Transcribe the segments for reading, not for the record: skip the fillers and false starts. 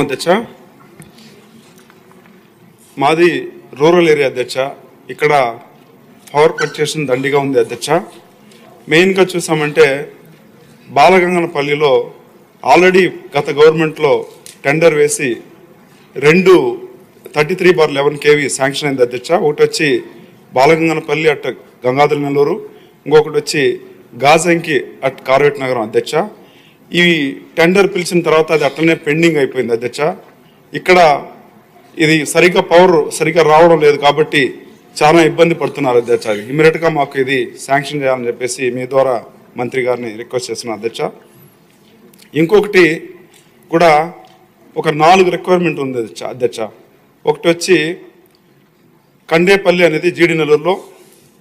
అధ్యక్ష, మాది rural area అధ్యక్ష. ఇక్కడ పవర్ కట్ చేసిన దండిగా ఉంది అధ్యక్ష. మెయిన్గా చూసామంటే బాలగంగనపల్లిలో ఆల్రెడీ గత గవర్నమెంట్లో టెండర్ వేసి 2 33/11 kV శాంక్షన్ అయింది అధ్యక్ష. ఒకటి వచ్చి బాలగంగనపల్లి అట్ గంగాధర నెల్లూరు, ఇంకొకటి వచ్చి గాజంకి అట్ కార్వేట్ నగరం అధ్యక్ష. ఈ టెండర్ పిలిచిన తర్వాత అది అట్లనే పెండింగ్ అయిపోయింది అధ్యక్ష. ఇక్కడ ఇది పవర్ సరిగ్గా రావడం లేదు కాబట్టి చాలా ఇబ్బంది పడుతున్నారు అధ్యక్ష. ఇమీడియట్గా మాకు ఇది శాంక్షన్ చేయాలని చెప్పేసి మీ ద్వారా మంత్రి గారిని రిక్వెస్ట్ చేస్తున్నాను అధ్యక్ష. ఇంకొకటి కూడా ఒక 4 రిక్వైర్మెంట్ ఉంది అధ్యక్ష. ఒకటి వచ్చి కండేపల్లి అనేది జీడి నెల్లూరులో,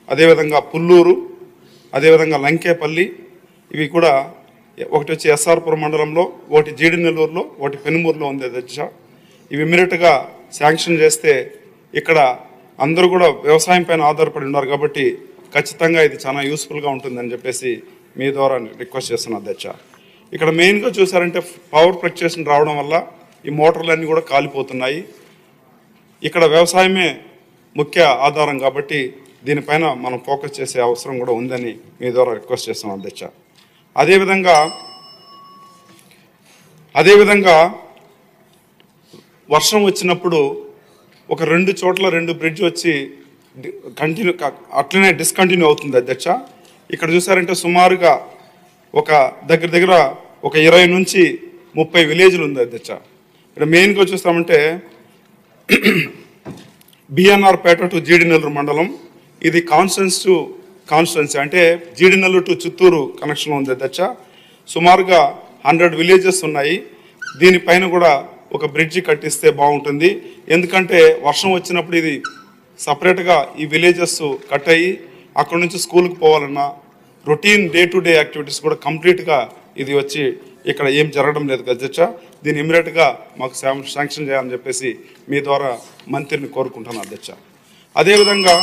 అదేవిధంగా పుల్లూరు, అదేవిధంగా లంకేపల్లి, ఇవి కూడా ఒకటి వచ్చి ఎస్ఆర్పురం మండలంలో, ఒకటి జీడి నెల్లూరులో, ఒకటి పెనుమూరులో ఉంది అధ్యక్ష. ఇవి ఇమ్మీడియట్గా శాంక్షన్ చేస్తే ఇక్కడ అందరూ కూడా వ్యవసాయం పైన ఆధారపడి ఉన్నారు కాబట్టి ఖచ్చితంగా ఇది చాలా యూస్ఫుల్గా ఉంటుందని చెప్పేసి మీ ద్వారా రిక్వెస్ట్ చేస్తున్నాను అధ్యక్ష. ఇక్కడ మెయిన్గా చూసారంటే పవర్ ఫ్లక్చుయేషన్ రావడం వల్ల ఈ మోటార్లన్నీ కూడా కాలిపోతున్నాయి. ఇక్కడ వ్యవసాయమే ముఖ్య ఆధారం కాబట్టి దీనిపైన మనం ఫోకస్ చేసే అవసరం కూడా ఉందని మీ ద్వారా రిక్వెస్ట్ చేస్తున్నాం అధ్యక్ష. అదేవిధంగా వర్షం వచ్చినప్పుడు ఒక 2 చోట్ల 2 బ్రిడ్జ్ వచ్చి అట్లనే డిస్కంటిన్యూ అవుతుంది అధ్యక్ష. ఇక్కడ చూసారంటే సుమారుగా ఒక దగ్గర ఒక 20 నుంచి 30 విలేజ్లు ఉంది అధ్యక్ష. ఇక్కడ మెయిన్గా చూస్తామంటే బిఎన్ఆర్ పేట టు జీడి నెల్లూరు మండలం, ఇది కాన్స్టెన్సీ అంటే జీడి నెల్లూరు టు చిత్తూరు కనెక్షన్ ఉంది అధ్యక్ష. సుమారుగా 100 విలేజెస్ ఉన్నాయి. దీనిపైన కూడా ఒక బ్రిడ్జి కట్టిస్తే బాగుంటుంది. ఎందుకంటే వర్షం వచ్చినప్పుడు ఇది సపరేట్గా ఈ విలేజెస్ కట్ అయ్యి అక్కడ నుంచి స్కూల్కి పోవాలన్నా routine day to day activities కూడా కంప్లీట్గా ఇది వచ్చి ఇక్కడ ఏం జరగడం లేదు అధ్యక్ష. దీన్ని ఇమ్మీడియట్గా మాకు శాంక్షన్ చేయాలని చెప్పేసి మీ ద్వారా మంత్రిని కోరుకుంటున్నాను అధ్యక్ష. అదేవిధంగా